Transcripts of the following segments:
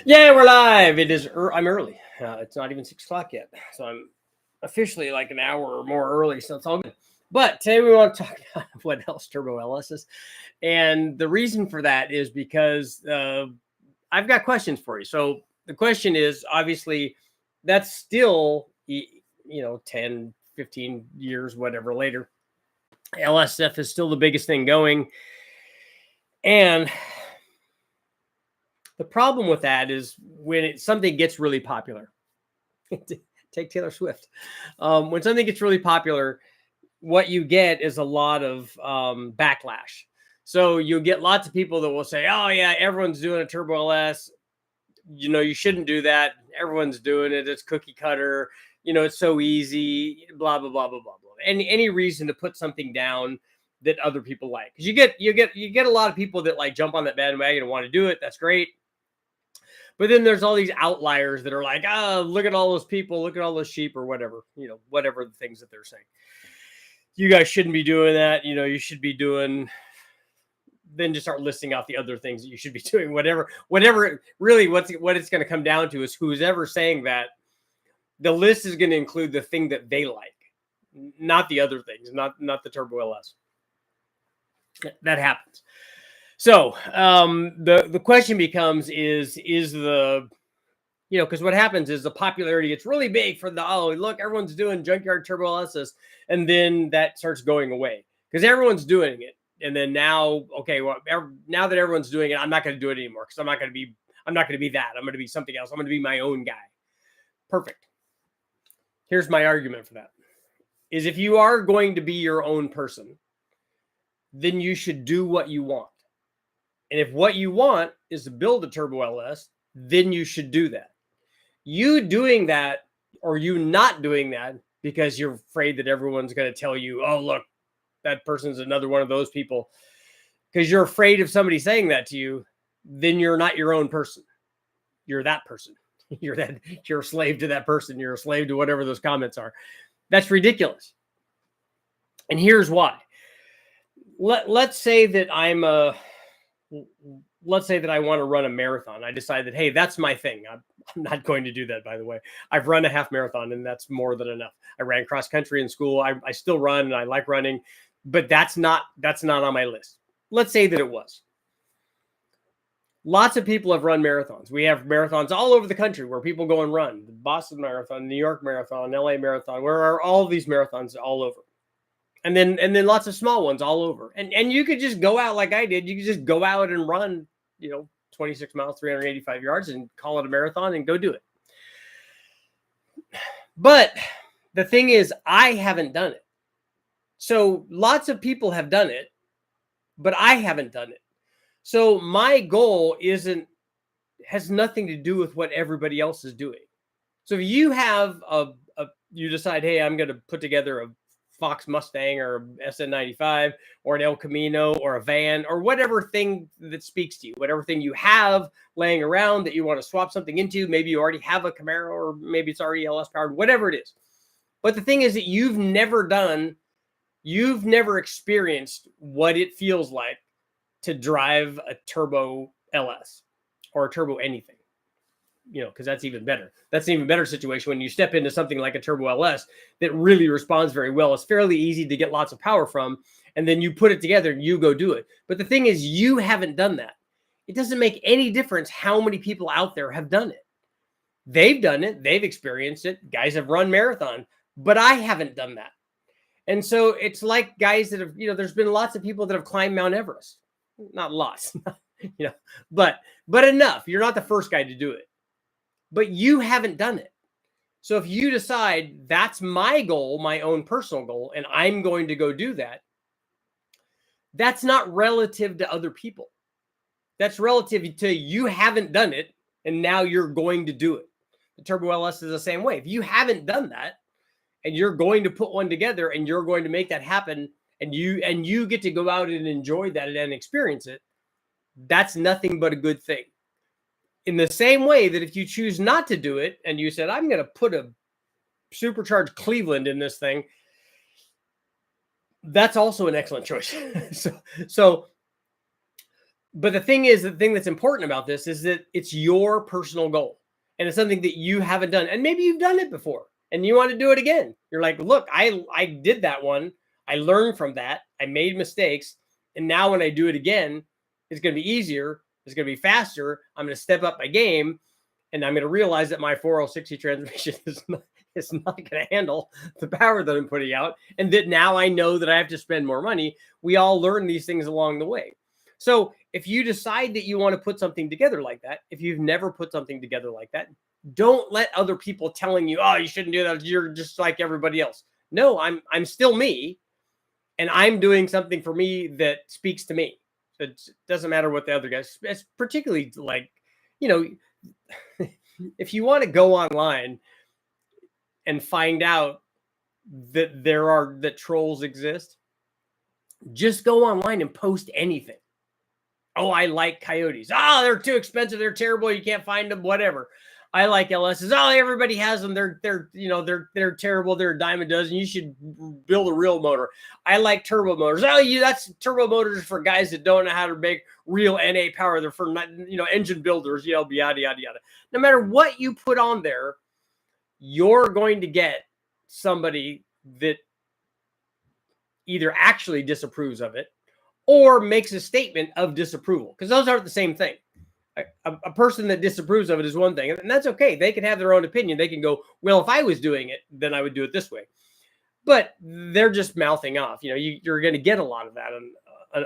Yeah, we're live. I'm early. It's not even 6 o'clock yet, so I'm officially like an hour or more early. So it's all good. But today we want to talk about what else Turbo LS is, and the reason for that is because I've got questions for you. So the question is obviously that's still 10, 15 years, whatever later. LSF is still the biggest thing going, and the problem with that is when something gets really popular. Take Taylor Swift. When something gets really popular, what you get is a lot of backlash. So you get lots of people that will say, "Oh yeah, everyone's doing a Turbo LS. You shouldn't do that. Everyone's doing it. It's cookie cutter. It's so easy. Blah blah blah blah blah blah." Any reason to put something down that other people like? Because you get a lot of people that like jump on that bandwagon and want to do it. That's great. But then there's all these outliers that are like, look at all those people, look at all those sheep or whatever, whatever the things that they're saying. You guys shouldn't be doing that. You should be doing, then just start listing out the other things that you should be doing, whatever, really what it's going to come down to is who's ever saying that the list is going to include the thing that they like, not the other things, not the Turbo LS. That happens. So the question becomes is the because what happens is the popularity gets really big for look, everyone's doing junkyard Turbo LSs, and then that starts going away because everyone's doing it, and then now now that everyone's doing it, I'm not going to do it anymore because I'm not going to be that. I'm going to be something else. I'm going to be my own guy. Perfect. Here's my argument for that: is if you are going to be your own person, then you should do what you want. And if what you want is to build a Turbo LS, then you should do that. You doing that or you not doing that because you're afraid that everyone's going to tell you, oh, look, that person's another one of those people, because you're afraid of somebody saying that to you, then you're not your own person. You're that person. You're a slave to that person. You're a slave to whatever those comments are. That's ridiculous. And here's why. Let's say that let's say that I want to run a marathon. I decide that, hey, that's my thing. I'm not going to do that, by the way. I've run a half marathon, and that's more than enough. I ran cross country in school. I still run, and I like running, but that's not on my list. Let's say that it was. Lots of people have run marathons. We have marathons all over the country where people go and run. The Boston Marathon, New York Marathon, LA Marathon, where are all these marathons all over. And then lots of small ones all over. And you could just go out like I did. You could just go out and run, 26 miles, 385 yards and call it a marathon and go do it. But the thing is, I haven't done it. So lots of people have done it, but I haven't done it. So my goal has nothing to do with what everybody else is doing. So if you have you decide, hey, I'm going to put together a Fox Mustang or SN95 or an El Camino or a van or whatever thing that speaks to you, whatever thing you have laying around that you want to swap something into. Maybe you already have a Camaro or maybe it's already LS powered, whatever it is. But the thing is that you've never experienced what it feels like to drive a Turbo LS or a Turbo anything. Because that's even better. That's an even better situation when you step into something like a Turbo LS that really responds very well. It's fairly easy to get lots of power from, and then you put it together and you go do it. But the thing is, you haven't done that. It doesn't make any difference how many people out there have done it. They've done it. They've experienced it. Guys have run marathon, but I haven't done that. And so it's like guys that have, there's been lots of people that have climbed Mount Everest. Not lots, but enough. You're not the first guy to do it. But you haven't done it. So if you decide that's my goal, my own personal goal, and I'm going to go do that, that's not relative to other people. That's relative to you haven't done it, and now you're going to do it. The Turbo LS is the same way. If you haven't done that, and you're going to put one together, and you're going to make that happen, and you get to go out and enjoy that and experience it, that's nothing but a good thing. In the same way that if you choose not to do it and you said, I'm going to put a supercharged Cleveland in this thing, that's also an excellent choice. So But the thing that's important about this is that it's your personal goal, and it's something that you haven't done, and maybe you've done it before and you want to do it again. You're like, look, I did that one. I learned from that. I made mistakes. And now when I do it again, it's going to be easier. It's going to be faster. I'm going to step up my game, and I'm going to realize that my 4L60 transmission is not going to handle the power that I'm putting out. And that now I know that I have to spend more money. We all learn these things along the way. So if you decide that you want to put something together like that, if you've never put something together like that, don't let other people telling you, oh, you shouldn't do that. You're just like everybody else. No, I'm still me, and I'm doing something for me that speaks to me. So it doesn't matter what the other guys, it's particularly like, if you want to go online and find out that trolls exist, just go online and post anything. Oh, I like coyotes. Oh, they're too expensive. They're terrible. You can't find them. Whatever. I like LSs. Oh, everybody has them. They're terrible. They're a dime a dozen. You should build a real motor. I like turbo motors. Oh, that's turbo motors for guys that don't know how to make real NA power. They're for engine builders. Yada yada yada. No matter what you put on there, you're going to get somebody that either actually disapproves of it or makes a statement of disapproval, because those aren't the same thing. A person that disapproves of it is one thing, and that's okay. They can have their own opinion. They can go, well, if I was doing it, then I would do it this way. But they're just mouthing off. You're going to get a lot of that,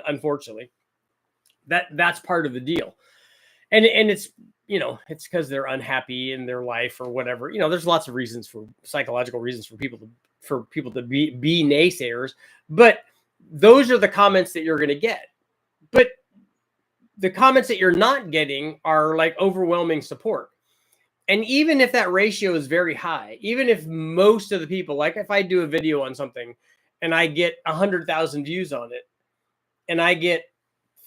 unfortunately. That's part of the deal, and it's it's because they're unhappy in their life or whatever. There's lots of reasons, for psychological reasons, for people to be naysayers, but those are the comments that you're going to get. But the comments that you're not getting are like overwhelming support. And even if that ratio is very high, even if most of the people, like if I do a video on something and I get 100,000 views on it, and I get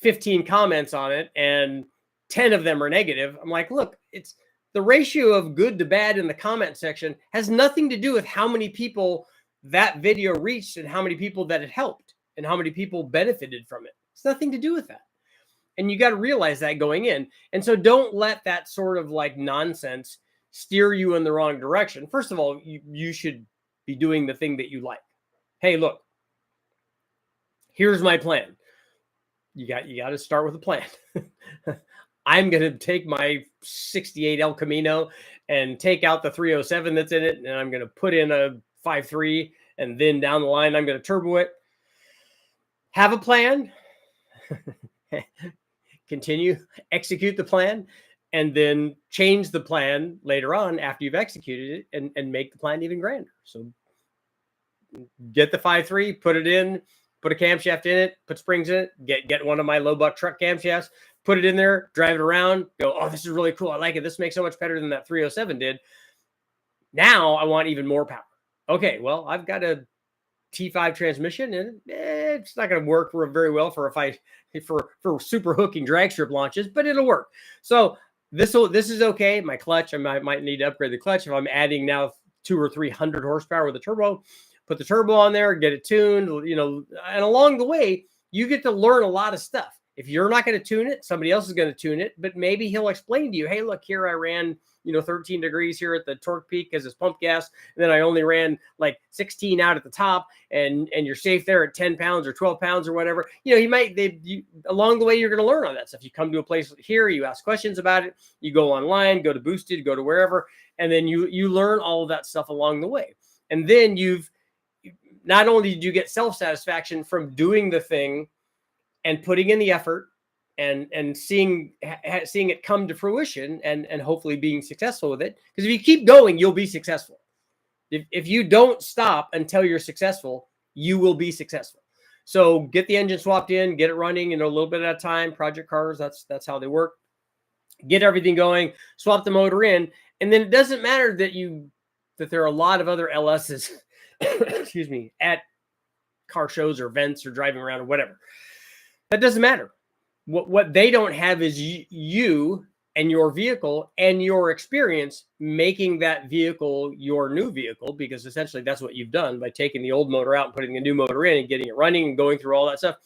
15 comments on it and 10 of them are negative, I'm like, look, it's the ratio of good to bad in the comment section has nothing to do with how many people that video reached and how many people that it helped and how many people benefited from it. It's nothing to do with that. And you got to realize that going in. And so don't let that sort of like nonsense steer you in the wrong direction. First of all, you should be doing the thing that you like. Hey, look, here's my plan. You got to start with a plan. I'm going to take my 68 El Camino and take out the 307 that's in it, and I'm going to put in a 5.3, and then down the line, I'm going to turbo it. Have a plan. Continue, execute the plan, and then change the plan later on after you've executed it, and make the plan even grander. So get the 5.3, put it in, put a camshaft in it, put springs in it, get one of my low buck truck camshafts, put it in there, drive it around, go, oh, this is really cool. I like it. This makes so much better than that 307 did. Now I want even more power. Okay, well, I've got a T5 transmission, and it's not going to work very well for super hooking drag strip launches, but it'll work. So this is okay. My clutch, I might need to upgrade the clutch if I'm adding now 200 or 300 horsepower with a turbo. Put the turbo on there, get it tuned, and along the way, you get to learn a lot of stuff. If you're not going to tune it, somebody else is going to tune it, but maybe he'll explain to you, hey, look, here I ran 13 degrees here at the torque peak because it's pump gas. And then I only ran like 16 out at the top, and you're safe there at 10 pounds or 12 pounds or whatever. Along the way, you're going to learn all that stuff. You come to a place here, you ask questions about it, you go online, go to Boosted, go to wherever, and then you learn all of that stuff along the way. And then not only did you get self-satisfaction from doing the thing and putting in the effort and seeing it come to fruition and hopefully being successful with it. Because if you keep going, you'll be successful. If you don't stop until you're successful, you will be successful. So get the engine swapped in, get it running, a little bit at a time. Project cars, that's how they work. Get everything going, swap the motor in, and then it doesn't matter that there are a lot of other LSs, excuse me, at car shows or events or driving around or whatever. That doesn't matter. What they don't have is you and your vehicle and your experience making that vehicle your new vehicle, because essentially that's what you've done by taking the old motor out and putting the new motor in and getting it running and going through all that stuff.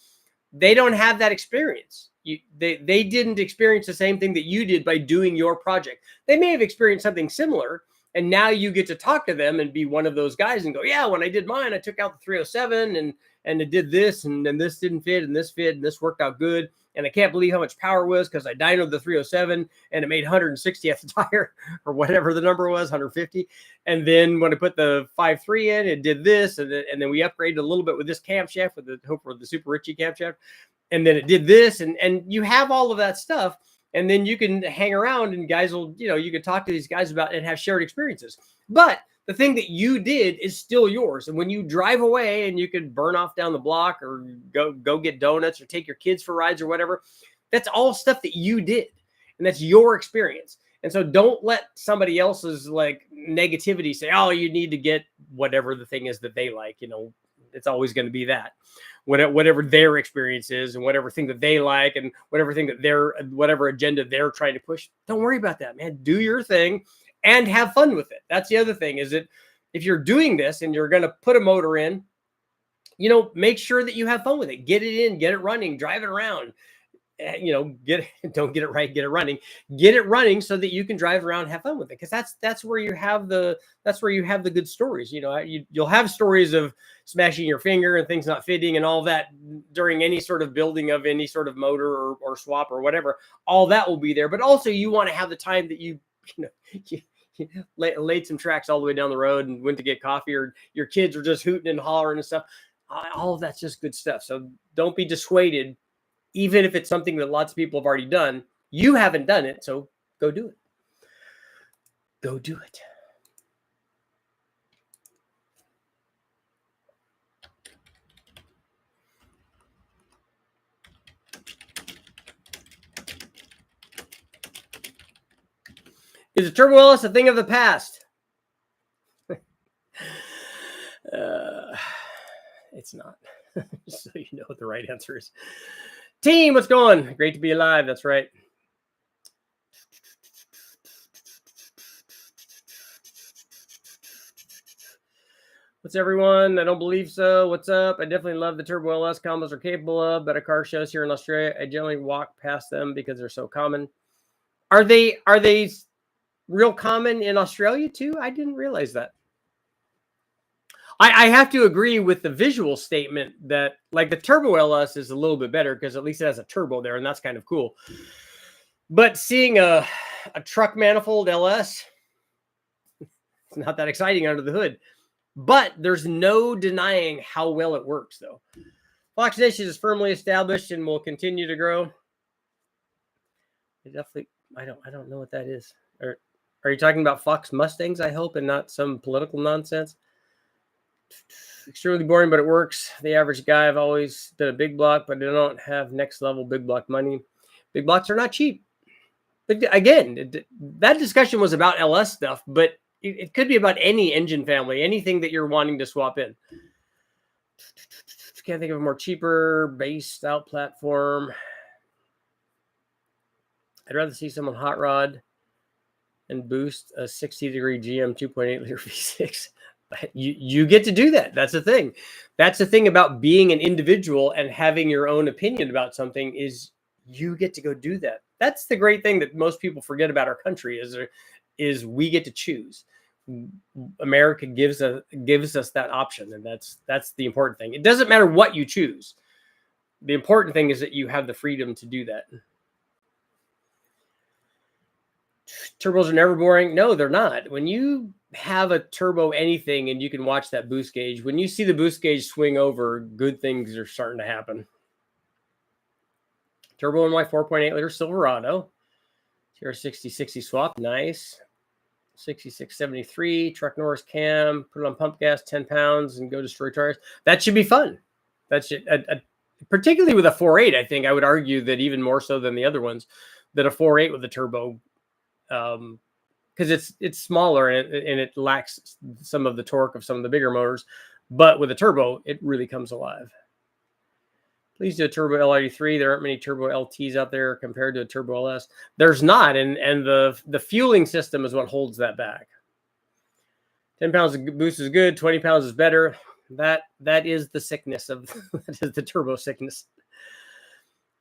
They don't have that experience. They didn't experience the same thing that you did by doing your project. They may have experienced something similar, and now you get to talk to them and be one of those guys and go, yeah, when I did mine, I took out the 307 and it did this, and then this didn't fit, and this worked out good. And I can't believe how much power was because I dynoed the 307 and it made 160 at the tire or whatever the number was, 150. And then when I put the 5.3 in, it did this. And then we upgraded a little bit with this camshaft with the Super Ritchie camshaft. And then it did this. And you have all of that stuff. And then you can hang around and guys will, you can talk to these guys about and have shared experiences. But the thing that you did is still yours. And when you drive away and you can burn off down the block or go get donuts or take your kids for rides or whatever, that's all stuff that you did. And that's your experience. And so don't let somebody else's like negativity say, oh, you need to get whatever the thing is that they like. It's always going to be that. Whatever their experience is and whatever thing that they like and whatever thing that whatever agenda they're trying to push. Don't worry about that, man. Do your thing. And have fun with it. That's the other thing is that if you're doing this and you're going to put a motor in, make sure that you have fun with it. Get it in, get it running, drive it around. Don't get it right, get it running. Get it running so that you can drive around, have fun with it. Because that's where you have the good stories. You'll have stories of smashing your finger and things not fitting and all that during any sort of building of any sort of motor or swap or whatever. All that will be there. But also you want to have the time that you laid some tracks all the way down the road and went to get coffee, or your kids are just hooting and hollering and stuff. All of that's just good stuff. So don't be dissuaded, even if it's something that lots of people have already done. You haven't done it, so go do it. Go do it. Is a Turbo LS a thing of the past? It's not. So you know what the right answer is. Team, what's going? Great to be alive. That's right. What's everyone? I don't believe so. What's up? I definitely love the Turbo LS combos are capable of, but at car shows here in Australia, I generally walk past them because they're so common. Are they real common in Australia too? I didn't realize that. I have to agree with the visual statement that like the Turbo LS is a little bit better because at least it has a turbo there, and that's kind of cool. But seeing a truck manifold LS, it's not that exciting under the hood. But there's no denying how well it works, though. Fox Nation is firmly established and will continue to grow. I don't know what that is. Are you talking about Fox Mustangs, I hope, and not some political nonsense? Extremely boring, but it works. The average guy, I've always been a big block, but I don't have next level big block money. Big blocks are not cheap. But again, that discussion was about LS stuff, but it could be about any engine family, anything that you're wanting to swap in. Can't think of a more cheaper based out platform. I'd rather see someone hot rod and boost a 60-degree GM 2.8 liter V6. You get to do that. That's the thing. That's the thing about being an individual and having your own opinion about something is you get to go do that. That's the great thing that most people forget about our country is we get to choose. America gives us that option, and that's the important thing. It doesn't matter what you choose. The important thing is that you have the freedom to do that. Turbos are never boring. No, they're not. When you have a turbo anything and you can watch that boost gauge, when you see the boost gauge swing over, good things are starting to happen. Turbo NY 4.8 liter Silverado. TR6060 swap. Nice. 6673 truck Norris cam, put it on pump gas, 10 pounds, and go destroy tires. That should be fun. That should, particularly with a 4.8, I think I would argue that even more so than the other ones, that a 4.8 with a turbo, because it's smaller and it lacks some of the torque of some of the bigger motors, but with a turbo, it really comes alive. Please do a turbo L83. There aren't many turbo LTs out there compared to a turbo LS. There's not, and the fueling system is what holds that back. 10 pounds of boost is good. 20 pounds is better. That is the sickness of that is the turbo sickness.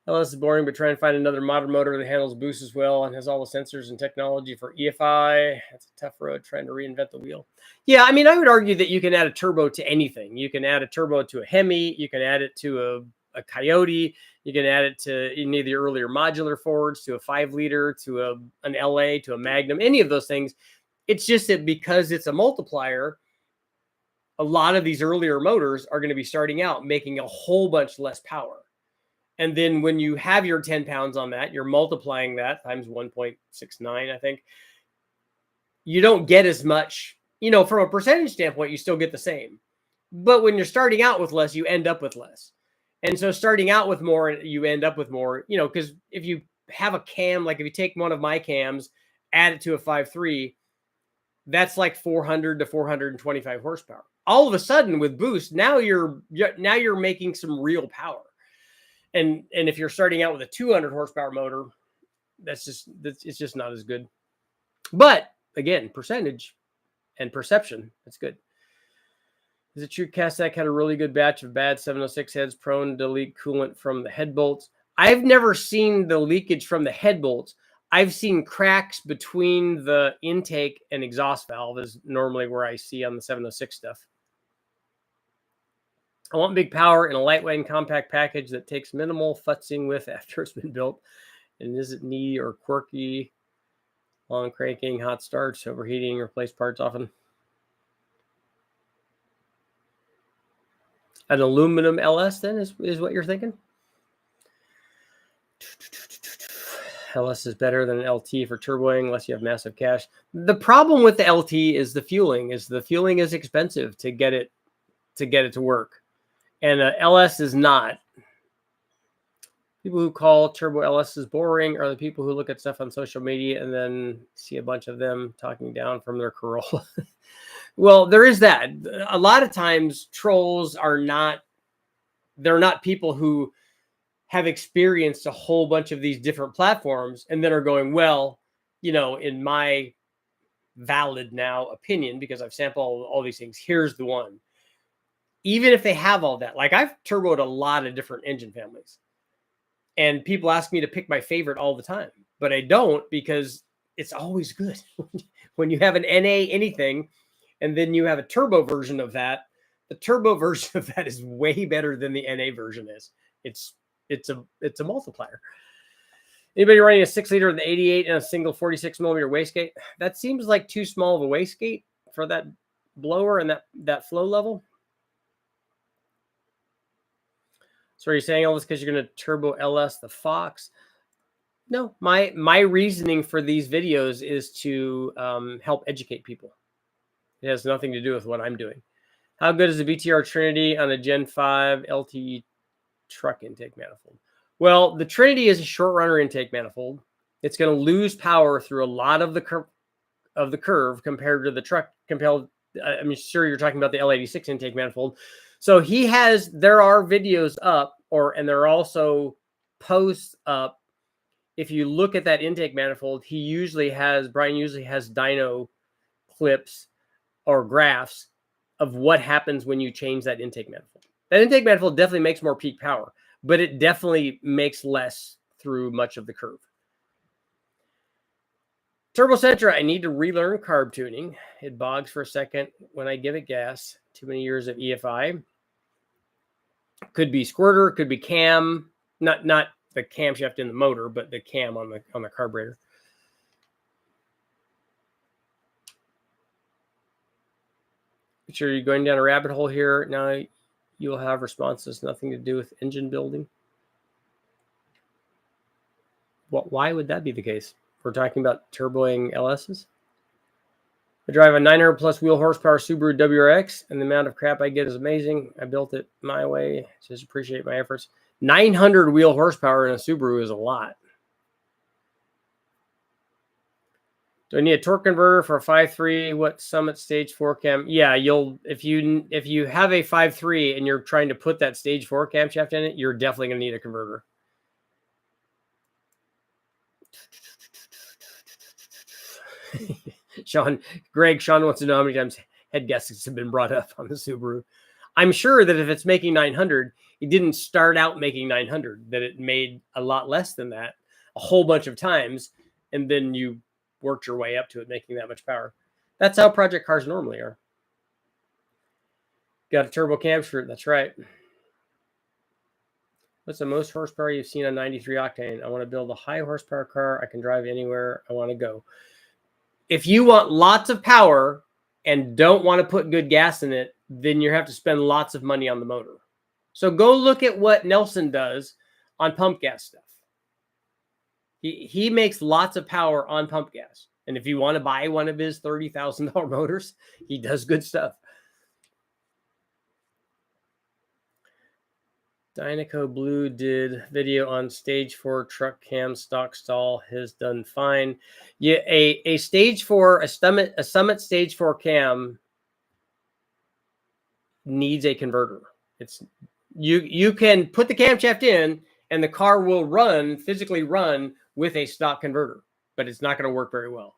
LS is boring, but try and find another modern motor that handles boost as well and has all the sensors and technology for EFI. That's a tough road trying to reinvent the wheel. Yeah, I mean, I would argue that you can add a turbo to anything. You can add a turbo to a Hemi. You can add it to a Coyote. You can add it to any of the earlier modular Fords, to a 5-liter, to an LA, to a Magnum, any of those things. It's just that because it's a multiplier, a lot of these earlier motors are going to be starting out making a whole bunch less power. And then when you have your 10 pounds on that, you're multiplying that times 1.69, I think. You don't get as much, from a percentage standpoint, you still get the same. But when you're starting out with less, you end up with less. And so starting out with more, you end up with more, because if you have a cam, like if you take one of my cams, add it to a 5.3, that's like 400 to 425 horsepower. All of a sudden with boost, now you're making some real power. And if you're starting out with a 200 horsepower motor, it's just not as good. But again, percentage and perception, that's good. Is it true Castak had a really good batch of bad 706 heads prone to leak coolant from the head bolts? I've never seen the leakage from the head bolts. I've seen cracks between the intake and exhaust valve is normally where I see on the 706 stuff. I want big power in a lightweight and compact package that takes minimal futzing with after it's been built. And isn't needy or quirky. Long cranking, hot starts, overheating, replace parts often. An aluminum LS then is what you're thinking? LS is better than an LT for turboing unless you have massive cash. The problem with the LT is the fueling. The fueling is expensive to get it to work. And LS is not. People who call turbo LSs boring are the people who look at stuff on social media and then see a bunch of them talking down from their Corolla. Well, there is that. A lot of times trolls they're not people who have experienced a whole bunch of these different platforms and then are going, well, in my valid now opinion, because I've sampled all these things, here's the one. Even if they have all that, like I've turboed a lot of different engine families and people ask me to pick my favorite all the time, but I don't, because it's always good when you have an NA anything and then you have a turbo version of that. The turbo version of that is way better than the NA version is. It's a multiplier. Anybody running a 6-liter with an 88 and a single 46 millimeter wastegate? That seems like too small of a wastegate for that blower and that flow level. So are you saying all this because you're going to turbo LS the Fox? No, my reasoning for these videos is to help educate people. It has nothing to do with what I'm doing. How good is the BTR Trinity on a Gen 5 LTE truck intake manifold? Well, the Trinity is a short runner intake manifold. It's going to lose power through a lot of the curve compared to the truck. I'm sure you're talking about the L86 intake manifold. So there are videos up, and there are also posts up. If you look at that intake manifold, Brian usually has dyno clips or graphs of what happens when you change that intake manifold. That intake manifold definitely makes more peak power, but it definitely makes less through much of the curve. Turbo Sentra, I need to relearn carb tuning. It bogs for a second when I give it gas. Too many years of EFI. Could be squirter, could be cam, not the camshaft in the motor, but the cam on the carburetor. Sure, you're going down a rabbit hole here. Now you'll have responses nothing to do with engine building. Why would that be the case? We're talking about turboing LSs. I drive a 900 plus wheel horsepower Subaru WRX, and the amount of crap I get is amazing. I built it my way. Just appreciate my efforts. 900 wheel horsepower in a Subaru is a lot. Do I need a torque converter for a 5.3? What Summit stage 4 cam? Yeah, if you have a 5.3 and you're trying to put that stage 4 camshaft in it, you're definitely going to need a converter. Sean wants to know how many times head gaskets have been brought up on the Subaru. I'm sure that if it's making 900, It didn't start out making 900, that it made a lot less than that a whole bunch of times. And then you worked your way up to it, making that much power. That's how project cars normally are. Got a turbo cam shirt. That's right. What's the most horsepower you've seen on 93 octane? I want to build a high horsepower car. I can drive anywhere I want to go. If you want lots of power and don't want to put good gas in it, then you have to spend lots of money on the motor. So go look at what Nelson does on pump gas stuff. He makes lots of power on pump gas. And if you want to buy one of his $30,000 motors, he does good stuff. Dynaco Blue did video on stage 4 truck cam stock stall. Has done fine. Yeah, a stage 4, a Summit stage 4 cam needs a converter. It's you can put the camshaft in and the car will physically run with a stock converter, but it's not going to work very well.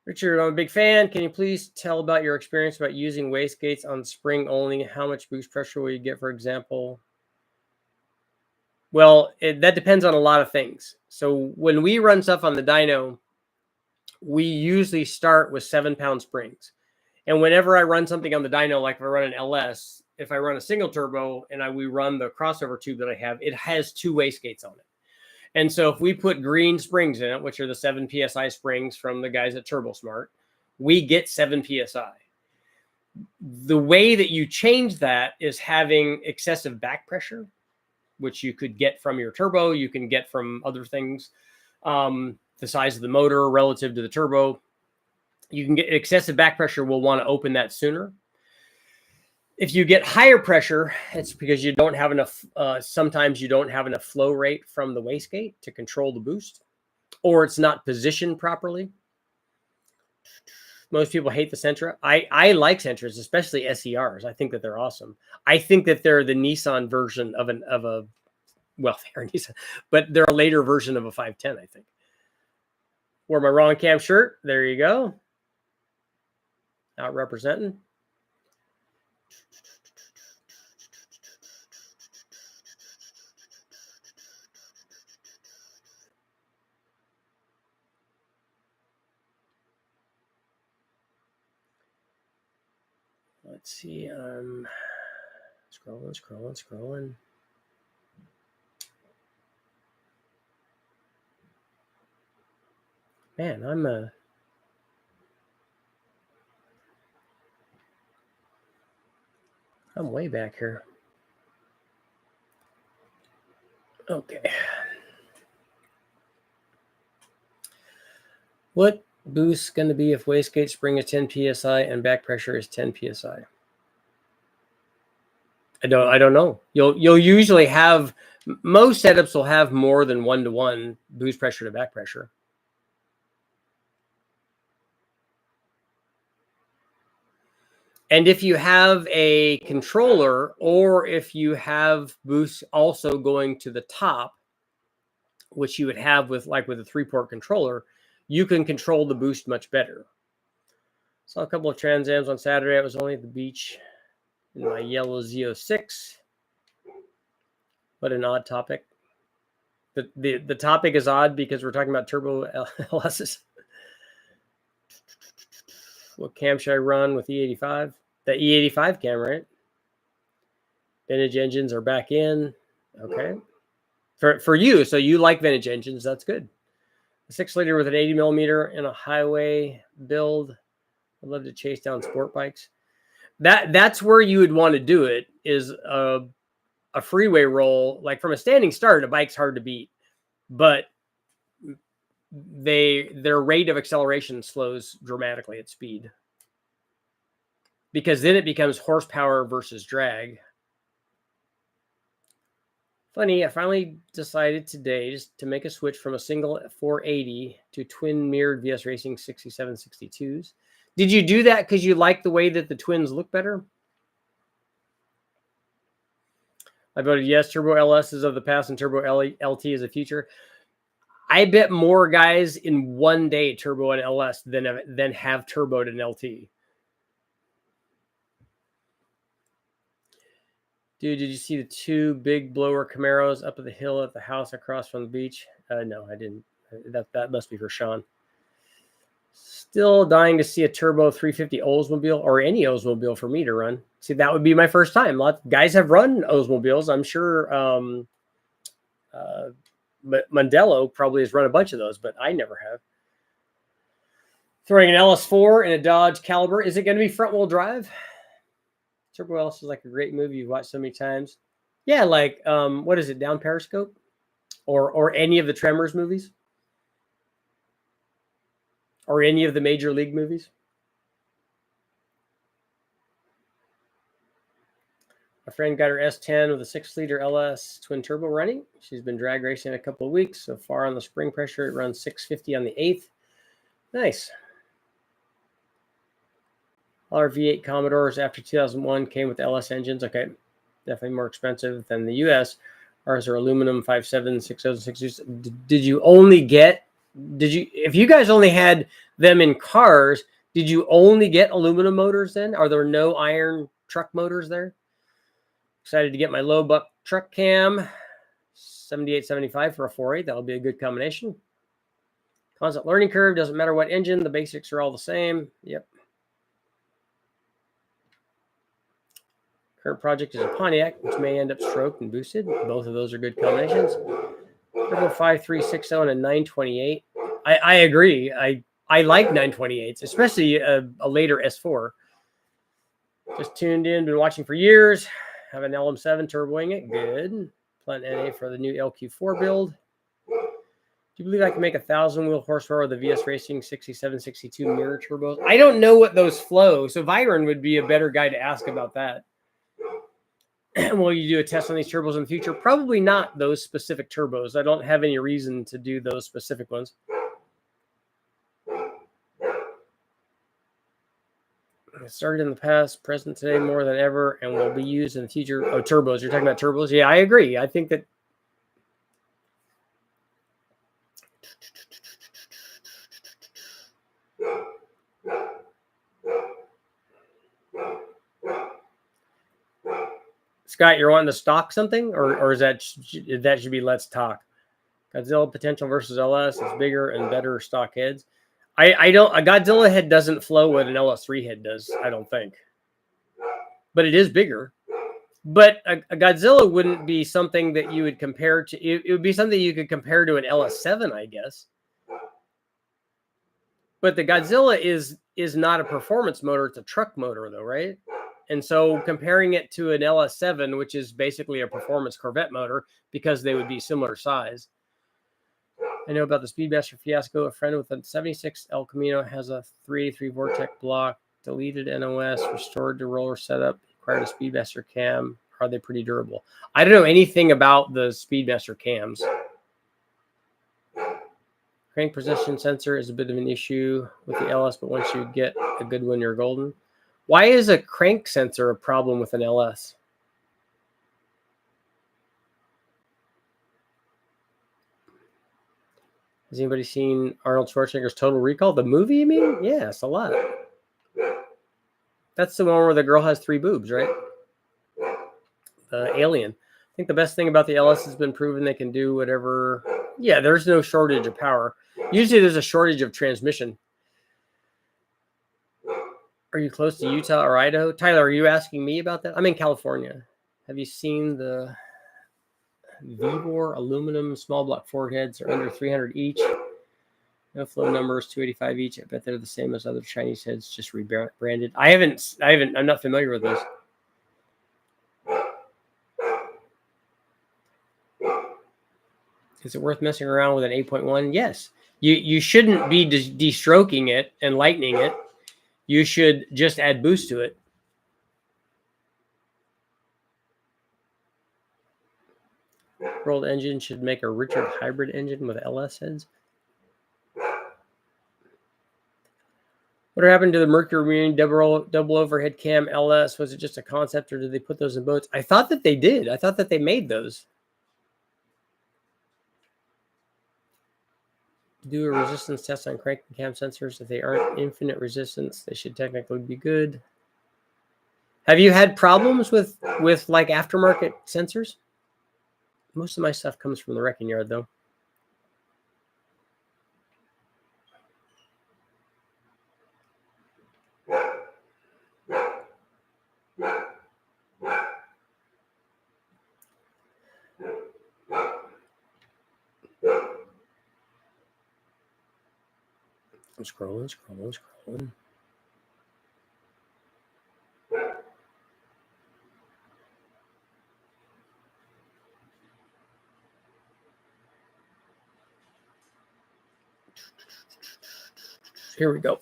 Richard, I'm a big fan. Can you please tell about your experience about using wastegates on spring only? How much boost pressure will you get, for example? Well, that depends on a lot of things. So when we run stuff on the dyno, we usually start with 7-pound springs. And whenever I run something on the dyno, like if I run an LS, if I run a single turbo and we run the crossover tube that I have, it has 2 wastegates on it. And so if we put green springs in it, which are the 7 PSI springs from the guys at TurboSmart, we get 7 PSI. The way that you change that is having excessive back pressure, which you could get from your turbo. You can get from other things, the size of the motor relative to the turbo. You can get excessive back pressure. We'll want to open that sooner. If you get higher pressure, it's because you don't have enough. Sometimes you don't have enough flow rate from the wastegate to control the boost, or it's not positioned properly. Most people hate the Sentra. I like Sentras, especially SERs. I think that they're awesome. I think that they're the Nissan version of a well, they're Nissan, but they're a later version of a 510. I think. Wore my wrong cam shirt. There you go. Out representing. Let's see. Scrolling. Man, I'm way back here. Okay. What boost going to be if wastegate spring is 10 psi and back pressure is 10 psi? I don't know. You'll usually have, most setups will have more than 1-to-1 boost pressure to back pressure. And if you have a controller, or if you have boost also going to the top, which you would have with a 3-port controller, you can control the boost much better. Saw a couple of Trans Ams on Saturday. I was only at the beach in my yellow Z06. What an odd topic. The topic is odd because we're talking about turbo LSs. What cam should I run with E85? The E85 cam, right? Vintage engines are back in. Okay. For you, so you like vintage engines, that's good. A 6-liter with an 80 millimeter in a highway build. I'd love to chase down sport bikes. That's where you would want to do it, is a freeway roll. Like from a standing start, a bike's hard to beat, but their rate of acceleration slows dramatically at speed, because then it becomes horsepower versus drag. Funny, I finally decided today just to make a switch from a single 480 to twin mirrored VS Racing 6762s. Did you do that because you like the way that the twins look better? I voted yes. Turbo LS is of the past and Turbo LT is the future. I bet more guys in one day turbo and LS than have turboed an LT. Dude, did you see the 2 big blower Camaros up at the hill at the house across from the beach? No, I didn't. That must be for Sean. Still dying to see a turbo 350 Oldsmobile or any Oldsmobile for me to run. See, that would be my first time. Lots of guys have run Oldsmobiles. I'm sure Mondello probably has run a bunch of those, but I never have. Throwing an LS4 in a Dodge Caliber. Is it going to be front wheel drive? Turbo LS is like a great movie you've watched so many times. Yeah, like what is it, Down Periscope? Or any of the Tremors movies? Or any of the Major League movies? A friend got her S10 with a 6-liter LS twin turbo running. She's been drag racing a couple of weeks. So far on the spring pressure, it runs 650 on the 8th. Nice. All our V8 Commodores after 2001 came with LS engines. Okay, definitely more expensive than the US. Ours are aluminum 5.7, 6.0, 6.0. Did you only get, if you guys only had them in cars, did you only get aluminum motors then? Are there no iron truck motors there? Excited to get my low buck truck cam, 7875 for a 4.8. That'll be a good combination. Constant learning curve, doesn't matter what engine, the basics are all the same. Yep. Current project is a Pontiac, which may end up stroked and boosted. Both of those are good combinations. Turbo 5360 and a 928. I agree. I like 928s, especially a later S4. Just tuned in, been watching for years. Have an LM7 turboing it. Good. Plant NA for the new LQ4 build. Do you believe I can make 1,000 wheel horsepower with the VS Racing 6762 mirror turbos? I don't know what those flow. So Viren would be a better guy to ask about that. Will you do a test on these turbos in the future? Probably not those specific turbos. I don't have any reason to do those specific ones. It started in the past, present today more than ever, and will be used in the future. Oh, turbos. You're talking about turbos? Yeah, I agree. I think that Scott, you're wanting to stock something, or is that should be let's talk? Godzilla potential versus LS is bigger and better stock heads. I don't. A Godzilla head doesn't flow what an LS3 head does. I don't think, but it is bigger. But a Godzilla wouldn't be something that you would compare to. It would be something you could compare to an LS7, I guess. But the Godzilla is not a performance motor; it's a truck motor, though, right? And so comparing it to an LS7, which is basically a performance Corvette motor, because they would be similar size. I know about the Speedmaster fiasco. A friend with a 76 El Camino has a 383 Vortec block, deleted NOS, restored to roller setup, acquired a Speedmaster cam. Are they pretty durable? I don't know anything about the Speedmaster cams. Crank position sensor is a bit of an issue with the LS, but once you get a good one, you're golden. Why is a crank sensor a problem with an LS? Has anybody seen Arnold Schwarzenegger's Total Recall? The movie, you mean? Yes, a lot. That's the one where the girl has 3 boobs, right? The Alien. I think the best thing about the LS has been proven they can do whatever. Yeah, there's no shortage of power. Usually there's a shortage of transmission. Are you close to Utah or Idaho? Tyler, are you asking me about that? I'm in California. Have you seen the Vibor aluminum small block Ford heads? Are under 300 each. No flow numbers, 285 each. I bet they're the same as other Chinese heads, just rebranded. I'm not familiar with those. Is it worth messing around with an 8.1? Yes. You shouldn't be de-stroking it and lightening it. You should just add boost to it. Rolled engine should make a Richard hybrid engine with LS heads. What happened to the Mercury Marine double overhead cam LS? Was it just a concept, or did they put those in boats? I thought that they did. I thought that they made those. Do a resistance test on crank and cam sensors. If they aren't infinite resistance, they should technically be good. Have you had problems with like aftermarket sensors? Most of my stuff comes from the wrecking yard, though. I'm scrolling. Here we go.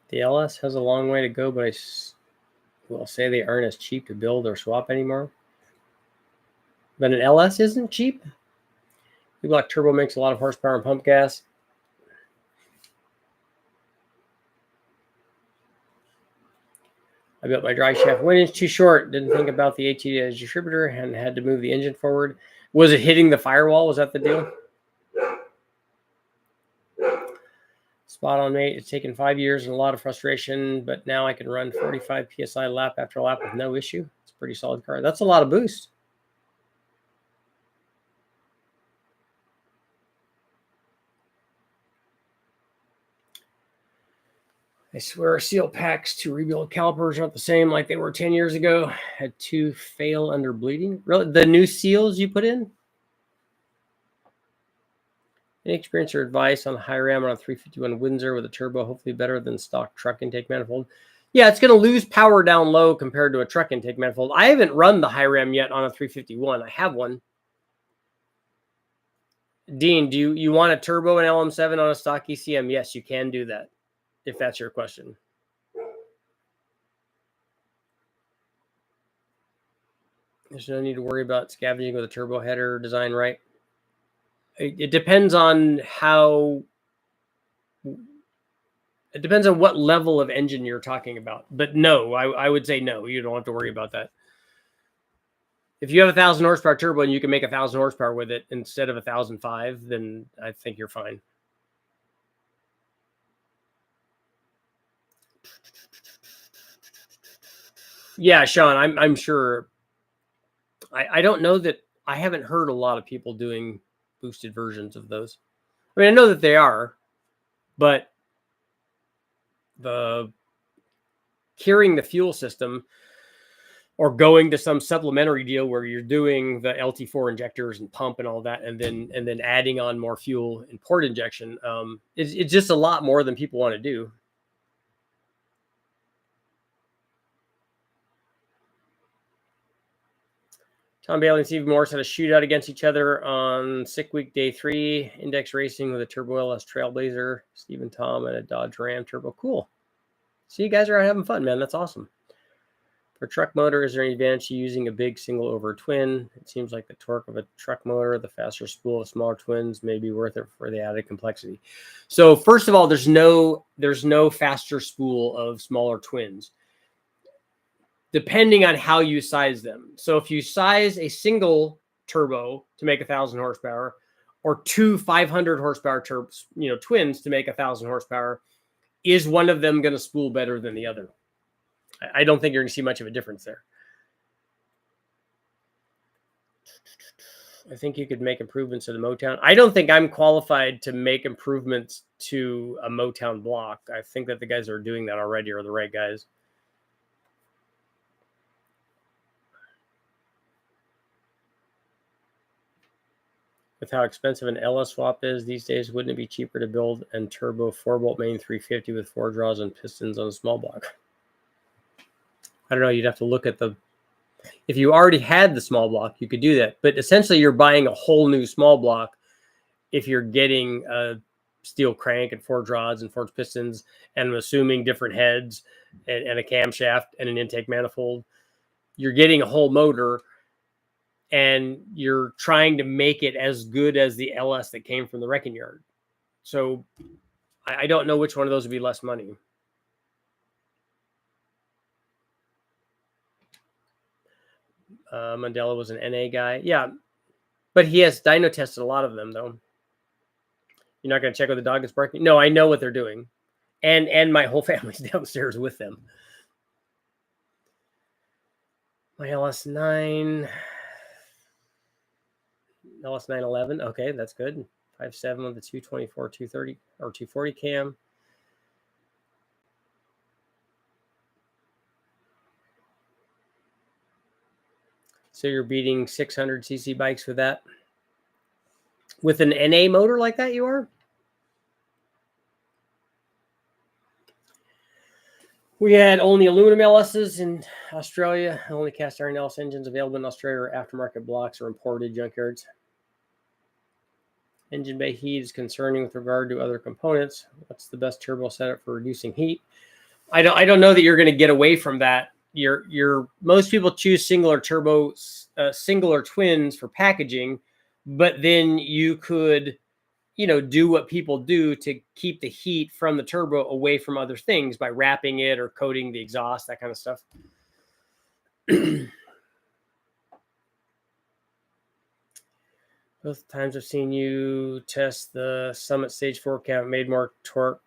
The LS has a long way to go, but I will say they aren't as cheap to build or swap anymore. But an LS isn't cheap. E-Block Turbo makes a lot of horsepower and pump gas. I built my dry shaft 1 inch too short. Didn't think about the AT distributor and had to move the engine forward. Was it hitting the firewall? Was that the deal? Spot on, mate. It's taken 5 years and a lot of frustration, but now I can run 45 PSI lap after lap with no issue. It's a pretty solid car. That's a lot of boost. I swear seal packs to rebuild calipers aren't the same like they were 10 years ago. Had 2 fail under bleeding. Really? The new seals you put in? Any experience or advice on high ram on a 351 Windsor with a turbo, hopefully better than stock truck intake manifold? Yeah, it's going to lose power down low compared to a truck intake manifold. I haven't run the high ram yet on a 351. I have one. Dean, do you want a turbo and LM7 on a stock ECM? Yes, you can do that, if that's your question. There's no need to worry about scavenging with a turbo header design, right? It depends on how... It depends on what level of engine you're talking about. But no, I would say no. You don't have to worry about that. If you have 1,000 horsepower turbo and you can make 1,000 horsepower with it instead of 1,005, then I think you're fine. Yeah, Sean, I'm sure. I don't know that I haven't heard a lot of people doing boosted versions of those. I mean, I know that they are, but the carrying the fuel system or going to some supplementary deal where you're doing the LT4 injectors and pump and all that, and then adding on more fuel and port injection, it's just a lot more than people want to do. Tom Bailey and Steve Morris had a shootout against each other on Sick Week Day 3. Index Racing with a Turbo LS Trailblazer. Steve and Tom and a Dodge Ram Turbo. Cool. So you guys are having fun, man. That's awesome. For truck motor, is there any advantage to using a big single over twin? It seems like the torque of a truck motor, the faster spool of smaller twins may be worth it for the added complexity. So first of all, there's no faster spool of smaller twins, depending on how you size them. So if you size a single turbo to make 1,000 horsepower, or 2 500 horsepower twins to make 1,000 horsepower, is one of them going to spool better than the other? I don't think you're going to see much of a difference there. I think you could make improvements to the Motown. I don't think I'm qualified to make improvements to a Motown block. I think that the guys that are doing that already are the right guys. With how expensive an LS swap is these days, wouldn't it be cheaper to build and turbo 4-bolt main 350 with 4 draws and pistons on a small block? I don't know. You'd have to look at the... If you already had the small block, you could do that. But essentially, you're buying a whole new small block if you're getting a steel crank and 4 draws and 4 pistons, and I'm assuming different heads and a camshaft and an intake manifold. You're getting a whole motor, and you're trying to make it as good as the LS that came from the wrecking yard. So I don't know which one of those would be less money. Mandela was an NA guy. Yeah, but he has dyno tested a lot of them, though. You're not going to check with the dog is barking? No, I know what they're doing. and my whole family's downstairs with them. My LS9 11. Okay, that's good. 5.7 with the 224, 230 or 240 cam. So you're beating 600cc bikes with that? With an NA motor like that, you are? We had only aluminum LSs in Australia. Only cast iron LS engines available in Australia or aftermarket blocks or imported junkyards. Engine bay heat is concerning with regard to other components. What's the best turbo setup for reducing heat? I don't know that you're going to get away from that. Most people choose single or turbo, single or twins for packaging, but then you could, do what people do to keep the heat from the turbo away from other things by wrapping it or coating the exhaust, that kind of stuff. Both times I've seen you test the Summit Stage 4 cam, it made more torque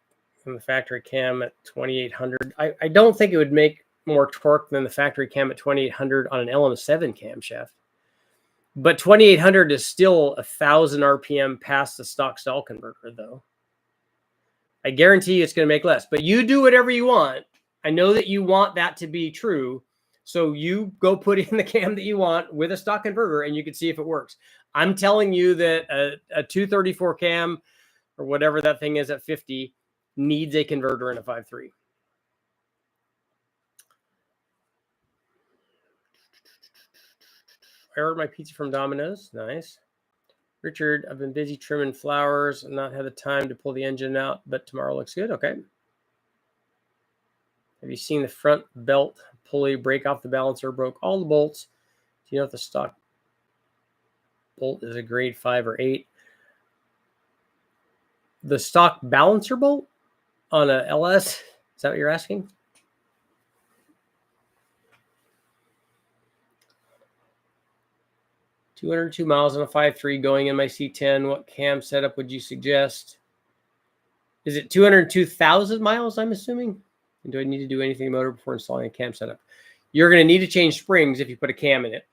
than the factory cam at 2800. I don't think it would make more torque than the factory cam at 2800 on an LM7 camshaft. But 2800 is still 1,000 RPM past the stock stall converter, though. I guarantee you it's going to make less. But you do whatever you want. I know that you want that to be true. So you go put in the cam that you want with a stock converter, and you can see if it works. I'm telling you that a 234 cam or whatever that thing is at 50 needs a converter in a 5.3. I ordered my pizza from Domino's. Nice. Richard, I've been busy trimming flowers and not had the time to pull the engine out, but tomorrow looks good. Okay. Have you seen the front belt pulley break off the balancer? Broke all the bolts. Do you know if the stock bolt is a grade 5 or 8? The stock balancer bolt on a LS? Is that what you're asking? $202 miles on a 5.3 going in my C10. What cam setup would you suggest? Is it 202,000 miles, I'm assuming? And do I need to do anything to the motor before installing a cam setup? You're going to need to change springs if you put a cam in it.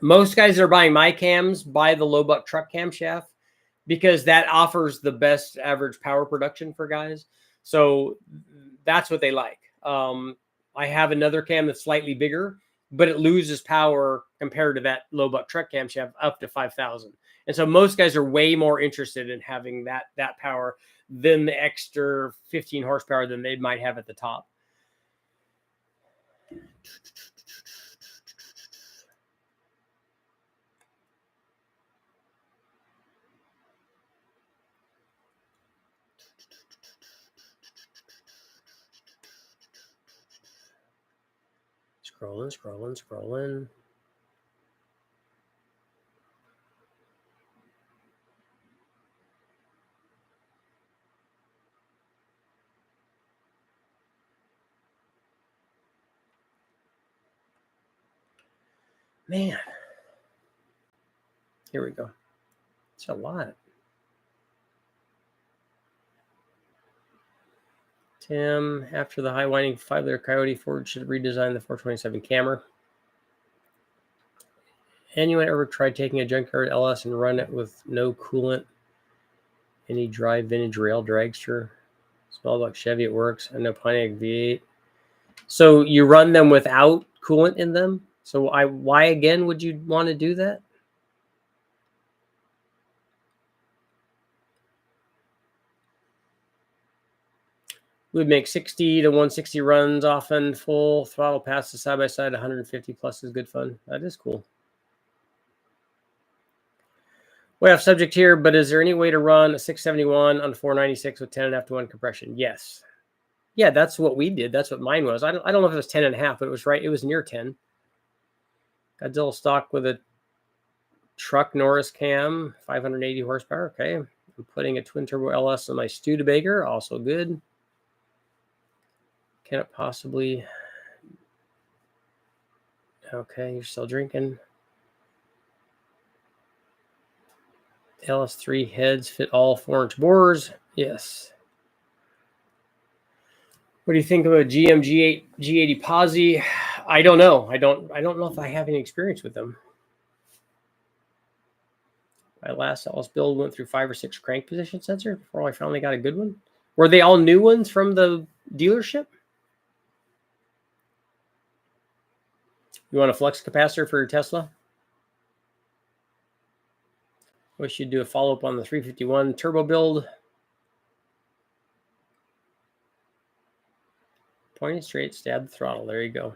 Most guys that are buying my cams buy the low buck truck camshaft because that offers the best average power production for guys. So that's what they like. I have another cam that's slightly bigger, but it loses power compared to that low buck truck camshaft up to 5,000. And so most guys are way more interested in having that power than the extra 15 horsepower than they might have at the top. Scrolling. Man. Here we go. It's a lot. Tim, after the high winding 5-liter Coyote, Ford should redesign the 427 Camry. Anyone ever tried taking a junkyard LS and run it with no coolant? Any dry vintage rail dragster? Small block Chevy, it works. I know Pontiac V8. So you run them without coolant in them? So why again would you want to do that? We would make 60 to 160 runs often, full throttle passes side by side, 150 plus is good fun. That is cool. Way off subject here, but is there any way to run a 671 on 496 with 10.5 to 1 compression? Yes. Yeah, that's what we did. That's what mine was. I don't know if it was 10.5, but it was right. It was near 10. Godzilla stock with a truck Norris cam, 580 horsepower. Okay. I'm putting a twin turbo LS on my Studebaker. Also good. Can it possibly... Okay, you're still drinking. LS3 heads fit all 4-inch bores. Yes. What do you think of a GM G8 G80 Posi? I don't know. I don't know if I have any experience with them. My last Ellis build went through 5 or 6 crank position sensors before I finally got a good one. Were they all new ones from the dealership? You want a flux capacitor for your Tesla? Wish you'd do a follow-up on the 351 turbo build. Pointing straight, stab the throttle. There you go.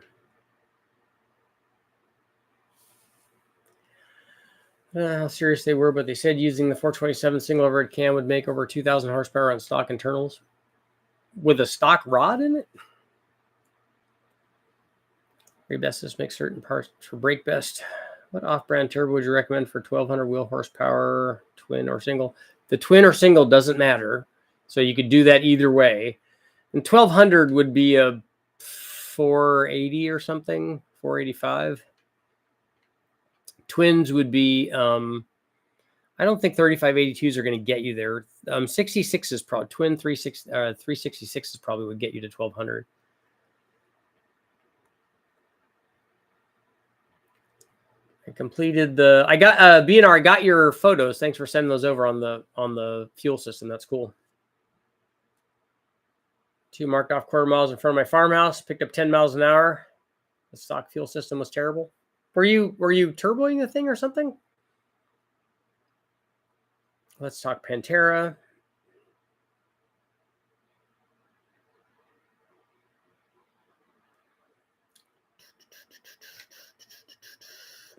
How serious they were, but they said using the 427 single overhead cam would make over 2,000 horsepower on stock internals with a stock rod in it. Very best just make certain parts for brake best. What off-brand turbo would you recommend for 1,200 wheel horsepower, twin or single? The twin or single doesn't matter, so you could do that either way. And 1,200 would be a 480 or something, 485. Twins would be, I don't think 3582s are going to get you there. 66 is probably, twin 366 is probably would get you to 1,200. I completed the, I got, BNR, I got your photos. Thanks for sending those over on the fuel system. That's cool. 2 marked off quarter miles in front of my farmhouse, picked up 10 miles an hour. The stock fuel system was terrible. Were you turboing the thing or something? Let's talk Pantera.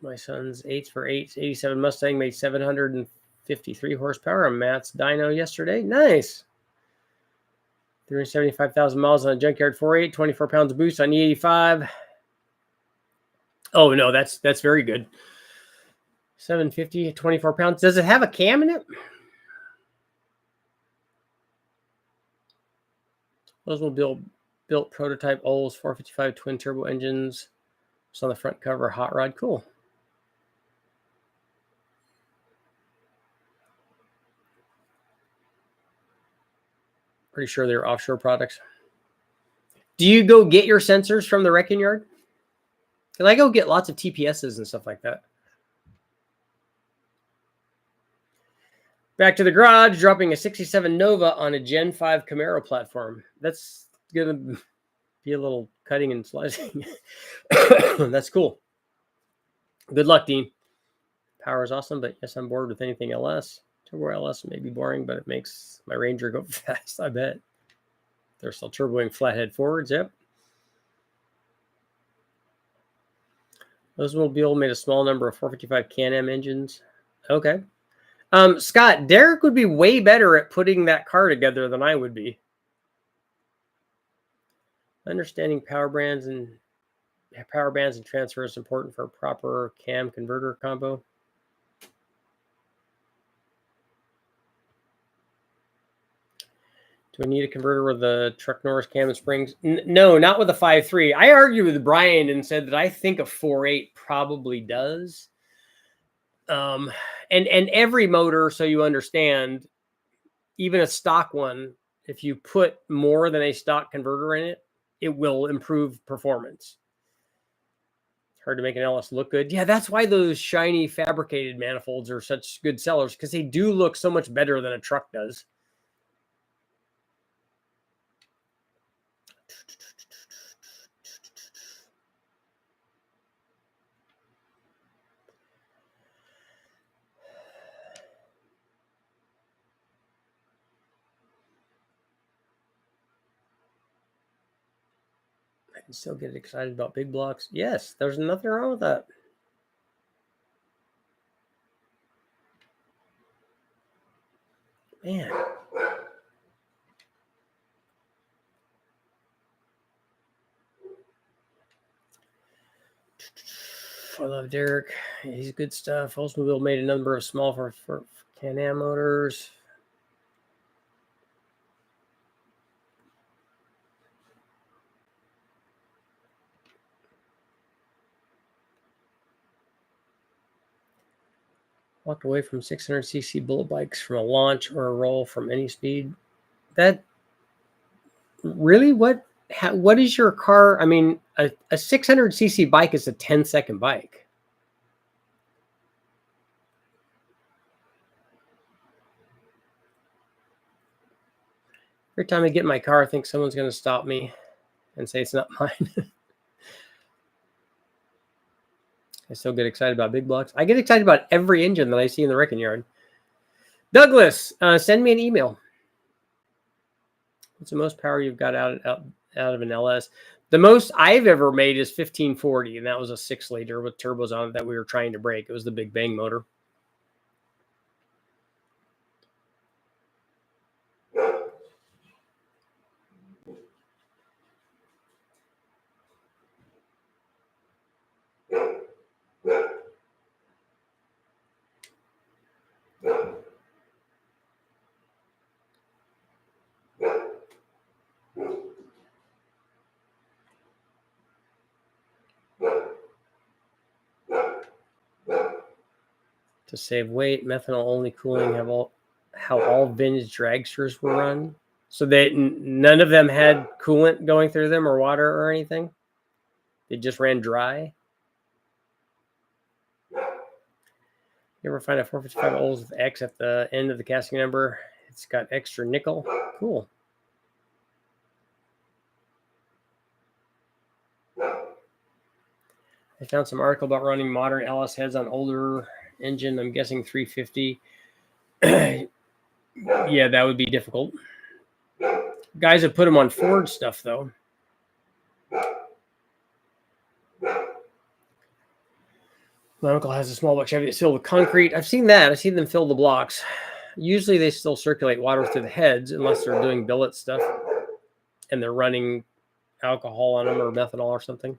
My son's 8s for 8s, 87 Mustang made 753 horsepower on Matt's dyno yesterday. Nice. 375,000 miles on a junkyard 4.8, 24 pounds of boost on E85. Oh, no, that's very good. 750, 24 pounds. Does it have a cam in it? Those will built prototype Olds 455 twin turbo engines. It's on the front cover, hot rod. Cool. Pretty sure they're offshore products. Do you go get your sensors from the wrecking yard? Because I go get lots of TPSs and stuff like that. Back to the garage, dropping a 67 Nova on a Gen 5 Camaro platform. That's going to be a little cutting and slicing. That's cool. Good luck, Dean. Power is awesome, but yes, I'm bored with anything LS. Turbo LS may be boring, but it makes my Ranger go fast, I bet. They're still turboing flathead forwards, yep. Oldsmobile made a small number of 455 Can-Am engines. Okay. Scott, Derek would be way better at putting that car together than I would be. Understanding power bands and transfer is important for a proper cam converter combo. Do I need a converter with the Truck Norris cam and springs? No, not with the 5.3. I argued with Brian and said that I think a 4.8 probably does. And every motor, so you understand, even a stock one, if you put more than a stock converter in it, it will improve performance. It's hard to make an LS look good. Yeah, that's why those shiny fabricated manifolds are such good sellers, because they do look so much better than a truck does. I can still get excited about big blocks. Yes, there's nothing wrong with that. Man. I love Derek. He's good stuff. Oldsmobile made a number of small for Can-Am motors. Walked away from 600cc bullet bikes from a launch or a roll from any speed. That really? What what is your car? I mean, a 600cc bike is a 10-second bike. Every time I get in my car, I think someone's going to stop me and say it's not mine. I still get excited about big blocks. I get excited about every engine that I see in the wrecking yard. Douglas, send me an email. What's the most power you've got out of an LS? The most I've ever made is 1540, and that was a 6-liter with turbos on it that we were trying to break. It was the Big Bang motor. To save weight, methanol only cooling how all vintage dragsters were run. So none of them had coolant going through them or water or anything. They just ran dry. You ever find a 455 Olds with X at the end of the casting number? It's got extra nickel. Cool. I found some article about running modern LS heads on older engine. I'm guessing 350. Yeah, that would be difficult. Guys have put them on Ford stuff, though. My uncle has a small block Chevy that's filled with concrete. I've seen that. I've seen them fill the blocks. Usually they still circulate water through the heads unless they're doing billet stuff and they're running alcohol on them or methanol or something.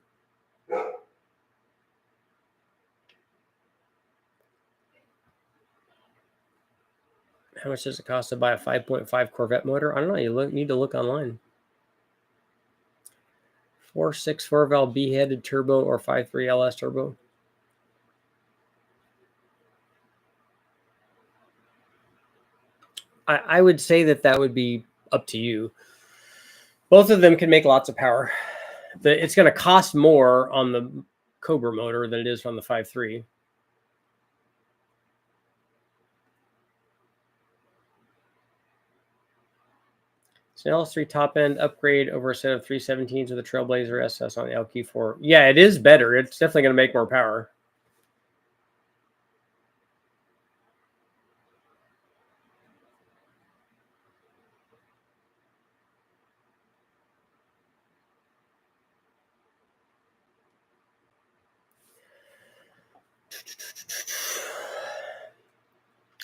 How much does it cost to buy a 5.5 Corvette motor? I don't know. You need to look online. 4.6 4-valve B-headed turbo or 5.3 LS turbo. I would say that would be up to you. Both of them can make lots of power. It's going to cost more on the Cobra motor than it is on the 5.3. So LS3 top end upgrade over a set of 317s with a Trailblazer SS on the LQ4. Yeah, it is better. It's definitely going to make more power.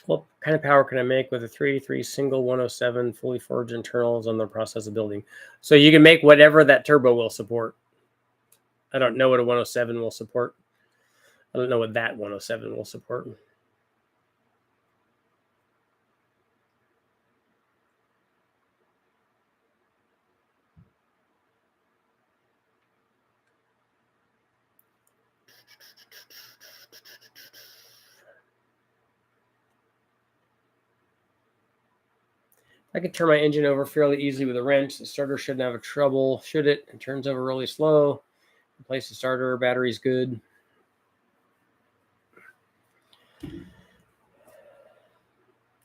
What kind of power can I make with a 3.3 single 107 fully forged internals on the process of building? So you can make whatever that turbo will support. I don't know what a 107 will support. I don't know what that 107 will support. I could turn my engine over fairly easily with a wrench. The starter shouldn't have a trouble, should it? It turns over really slow. Replace the starter. Battery's good.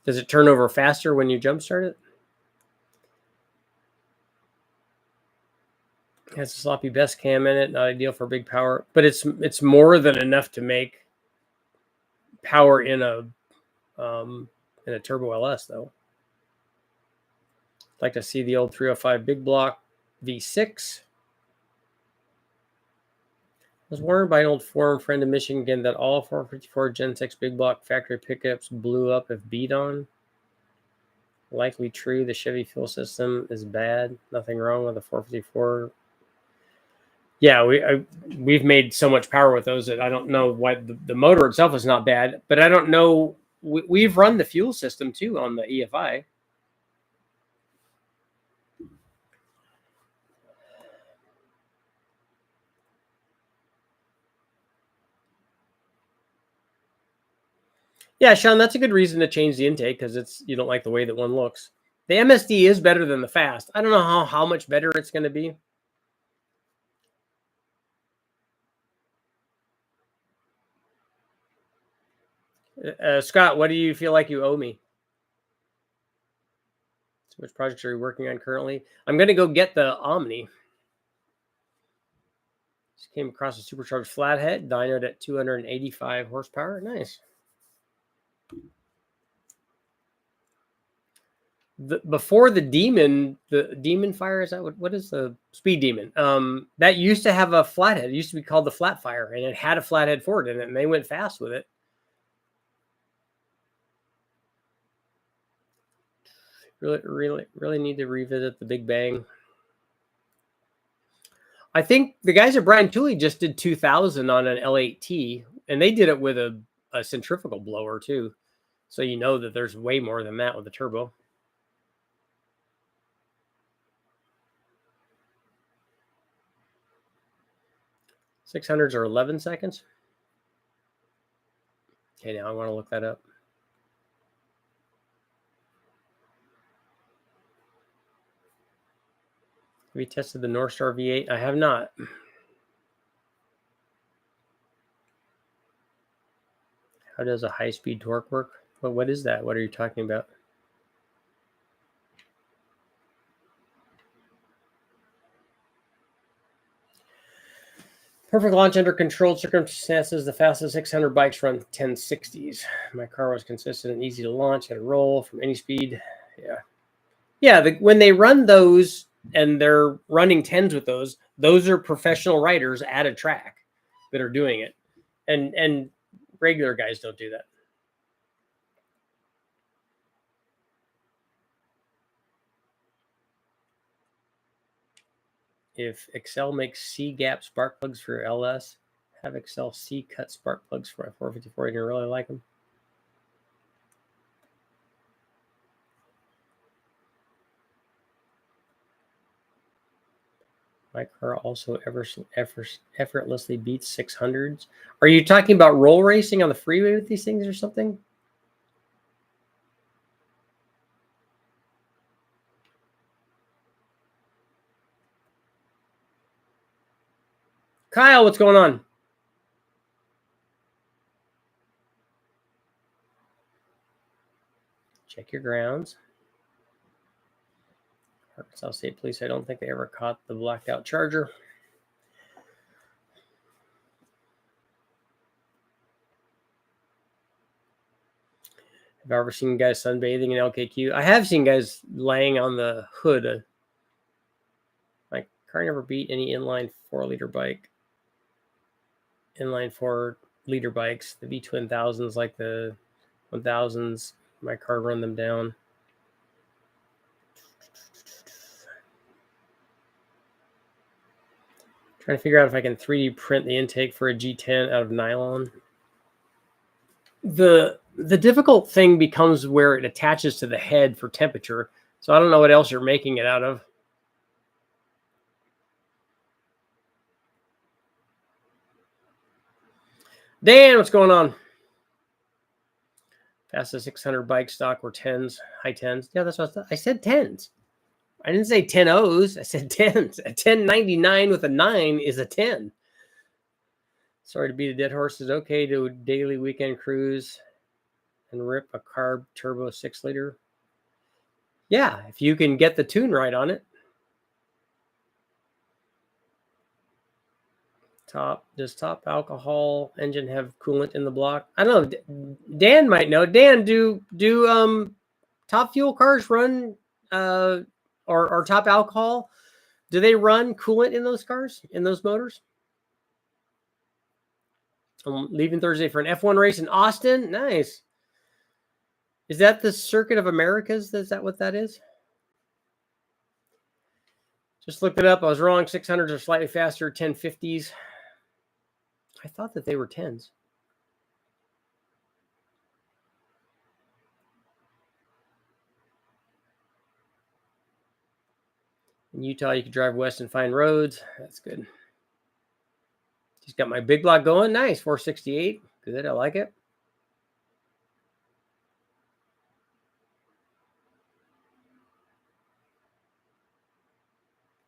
Does it turn over faster when you jump start it? It has a sloppy best cam in it. Not ideal for big power, but it's more than enough to make power in a turbo LS though. I'd like to see the old 305 big block V6. I was warned by an old forum friend in Michigan that all 454 Gen 6 big block factory pickups blew up if beat on. Likely true. The Chevy fuel system is bad. Nothing wrong with the 454. Yeah, we've made so much power with those that I don't know why the motor itself is not bad, but I don't know. We've run the fuel system too on the EFI. Yeah, Sean, that's a good reason to change the intake because you don't like the way that one looks. The MSD is better than the Fast. I don't know how much better it's going to be. Scott, what do you feel like you owe me? So which projects are you working on currently? I'm going to go get the Omni. Just came across a supercharged flathead, dynoed at 285 horsepower. Nice. Before the demon fire, is that what is the speed demon? That used to have a flathead. It used to be called the flat fire, and it had a flathead Ford in it, and they went fast with it. Really need to revisit the Big Bang. I think the guys at Brian Tooley just did 2,000 on an L8T, and they did it with a centrifugal blower too. So you know that there's way more than that with the turbo. 600s are 11 seconds. Okay, now I want to look that up. Have you tested the Northstar V8? I have not. How does a high-speed torque work? Well, what is that? What are you talking about? Perfect launch under controlled circumstances. The fastest 600 bikes run 1060s. My car was consistent and easy to launch. Had a roll from any speed. Yeah. When they run those and they're running 10s with those are professional riders at a track that are doing it, and regular guys don't do that. If Excel makes C-gap spark plugs for LS, have Excel C-cut spark plugs for my 454. You really like them? My car also effortlessly beats 600s. Are you talking about roll racing on the freeway with these things or something? Kyle, what's going on? Check your grounds. Arkansas State Police, I don't think they ever caught the blacked out Charger. Have I ever seen guys sunbathing in LKQ? I have seen guys laying on the hood. My car never beat any inline 4-liter bike. Inline 4-liter bikes, the V-twin thousands, like the 1000s. My car run them down. Trying to figure out if I can 3D print the intake for a G10 out of nylon. The difficult thing becomes where it attaches to the head for temperature. So I don't know what else you're making it out of. Dan, what's going on? Fastest 600 bike stock were 10s, high 10s. Yeah, that's what I said 10s. I didn't say 10 O's. I said 10s. A 1099 with a 9 is a 10. Sorry to beat a dead horse. Is okay to daily weekend cruise and rip a carb turbo 6-liter? Yeah, if you can get the tune right on it. Does top alcohol engine have coolant in the block? I don't know. Dan might know. Dan, do top fuel cars run or top alcohol? Do they run coolant in those cars, in those motors? I'm leaving Thursday for an F1 race in Austin. Nice. Is that the Circuit of Americas? Is that what that is? Just looked it up. I was wrong. 600s are slightly faster. 1050s. I thought that they were 10s. In Utah, you can drive west and find roads. That's good. Just got my big block going. Nice. 468. Good. I like it.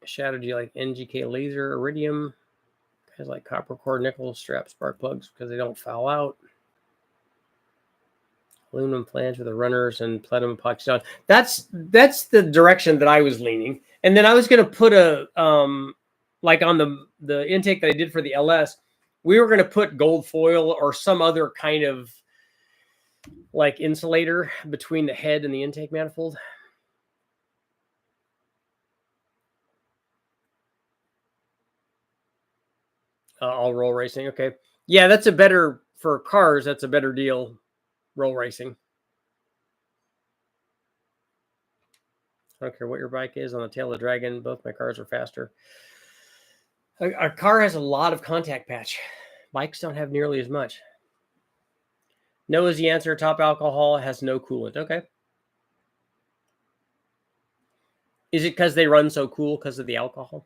Shadow, do you like NGK laser, iridium? Guys like copper core, nickel strap spark plugs because they don't foul out. Aluminum flange with the runners and platinum epoxy on. That's the direction that I was leaning. And then I was going to put a like on the intake that I did for the LS, we were going to put gold foil or some other kind of like insulator between the head and the intake manifold. All roll racing. Okay. Yeah, that's a better for cars. That's a better deal. Roll racing. I don't care what your bike is. On the tail of the Dragon, both my cars are faster. A car has a lot of contact patch. Bikes don't have nearly as much. No is the answer. Top alcohol has no coolant. Okay. Is it because they run so cool because of the alcohol?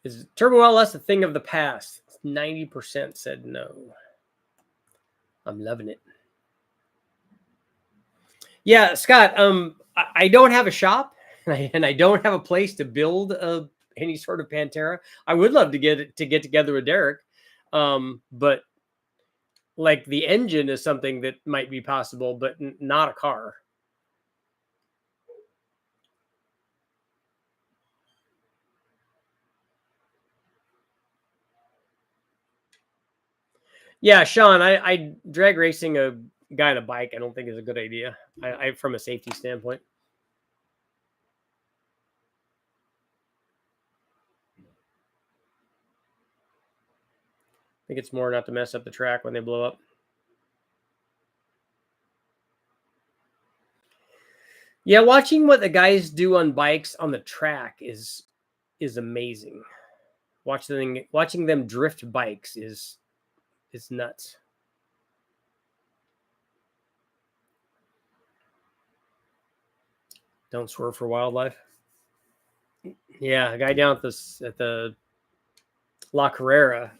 Is Turbo LS a thing of the past? 90% said no. I'm loving it. Yeah, Scott. I don't have a shop, and I don't have a place to build any sort of Pantera. I would love to get together with Derek, but like the engine is something that might be possible, but not a car. Yeah, Sean, I drag racing a guy on a bike. I don't think is a good idea. I from a safety standpoint. I think it's more not to mess up the track when they blow up. Yeah, watching what the guys do on bikes on the track is amazing. Watching them drift bikes is nuts. Don't swerve for wildlife. Yeah, a guy down at the La Carrera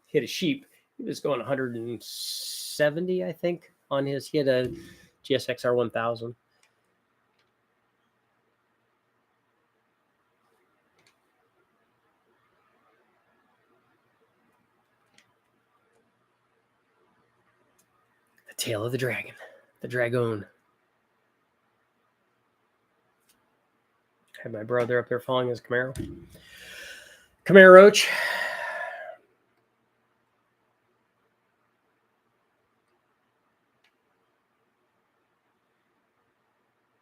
hit a sheep. He was going 170, I think, on his. He had a GSXR 1000. The tail of the dragon, the Dragoon. Had my brother up there following his Camaro. Camaro Roach.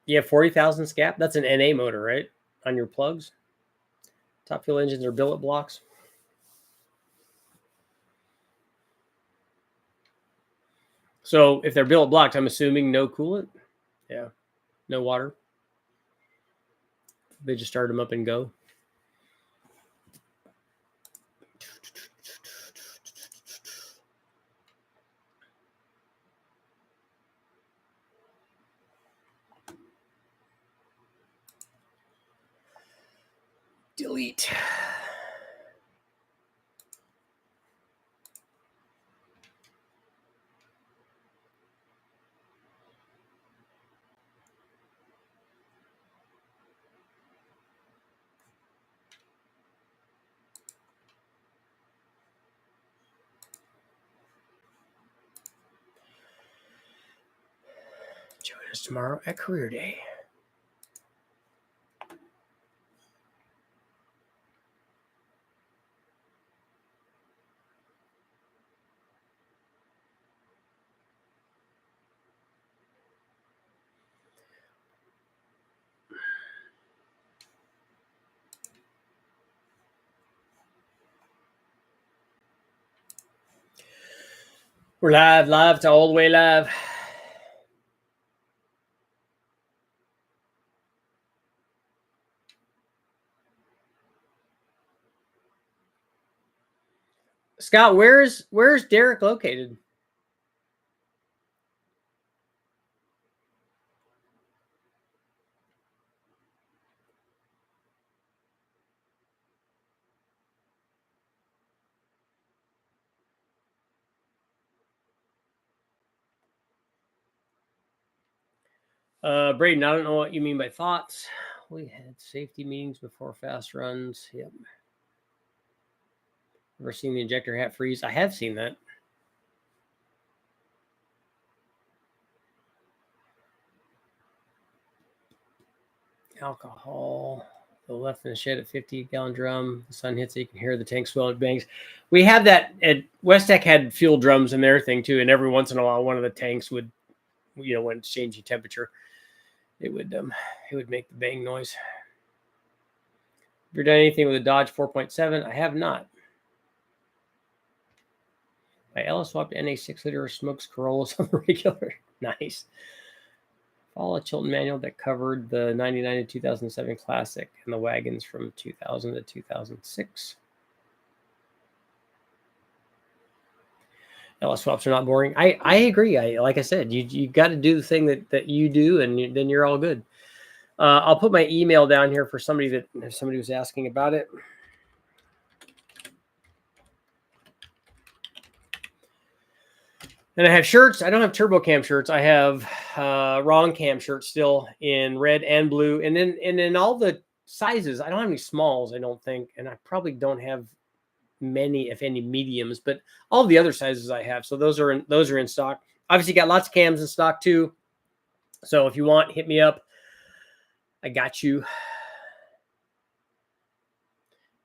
You have 40,000 scap. That's an NA motor, right? On your plugs. Top fuel engines are billet blocks. So if they're billet blocked, I'm assuming no coolant. Yeah, no water. They just start them up and go. Delete. Join us tomorrow at Career Day. We're live to all the way live. Scott, where's Derek located? Braden, I don't know what you mean by thoughts. We had safety meetings before fast runs. Yep. Ever seen the injector hat freeze? I have seen that. Alcohol. The left in the shed at 50-gallon drum. The sun hits it, you can hear the tank swell, it bangs. We have that at Westech had fuel drums in their thing too, and every once in a while, one of the tanks would, when it's changing temperature, it would make the bang noise. Have you done anything with a Dodge 4.7? I have not. My Ella swapped NA 6-liter smokes Corollas on the regular. Nice. Follow a Chilton manual that covered the 99 to 2007 Classic and the wagons from 2000 to 2006. Ella swaps are not boring. I agree. Like I said, you got to do the thing that you do, and then you're all good. I'll put my email down here for somebody was asking about it. And I have shirts. I don't have turbo cam shirts. I have wrong cam shirts still in red and blue, and in all the sizes. I don't have any smalls, I don't think, and I probably don't have many, if any, mediums. But all the other sizes I have. So those are in stock. Obviously, got lots of cams in stock too. So if you want, hit me up. I got you.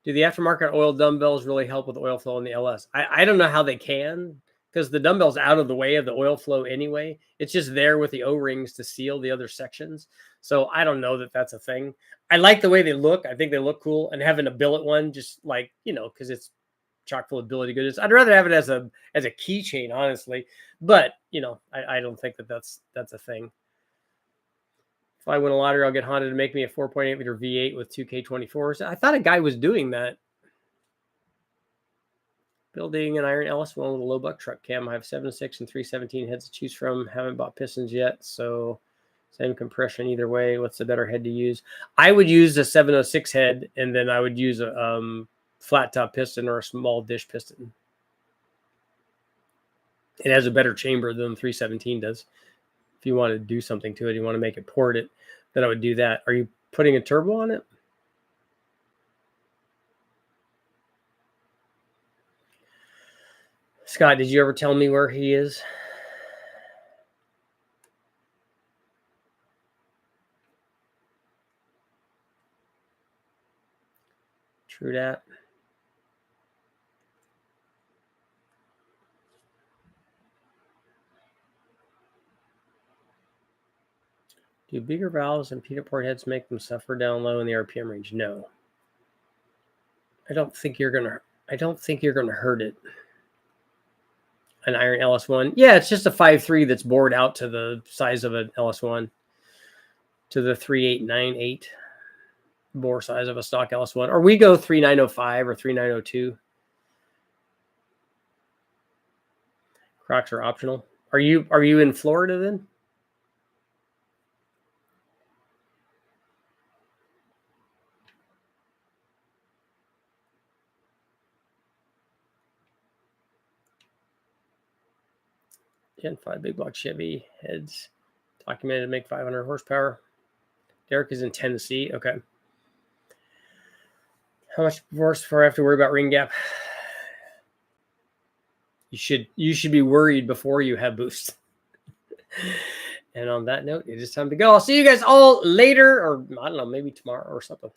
Do the aftermarket oil dumbbells really help with oil flow in the LS? I don't know how they can, because the dumbbell's out of the way of the oil flow anyway. It's just there with the O-rings to seal the other sections. So I don't know that that's a thing. I like the way they look. I think they look cool. And having a billet one, just like, because it's chock full of billet goodness. I'd rather have it as a keychain, honestly. But, I don't think that's a thing. If I win a lottery, I'll get Honda to make me a 4.8 liter V8 with 2K24s. I thought a guy was doing that. Building an iron LS1 with a low buck truck cam. I have 7.6 and 317 heads to choose from. Haven't bought pistons yet, so same compression either way. What's the better head to use? I would use a 706 head, and then I would use a flat top piston or a small dish piston. It has a better chamber than 317 does. If you want to do something to it, you want to make it port it, then I would do that. Are you putting a turbo on it? Scott, did you ever tell me where he is? True that. Do bigger valves and peanut port heads make them suffer down low in the RPM range? No. I don't think you're gonna hurt it. An iron LS1. Yeah, it's just a 5.3 that's bored out to the size of an LS1, to the 3898 bore size of a stock LS1. Or we go 3905 or 3902. Crocs are optional. Are you in Florida then? Gen 5 big block Chevy heads documented to make 500 horsepower. Derek is in Tennessee. Okay. How much horsepower I have to worry about ring gap? You should be worried before you have boost. And on that note, it is time to go. I'll see you guys all later, or I don't know, maybe tomorrow or something.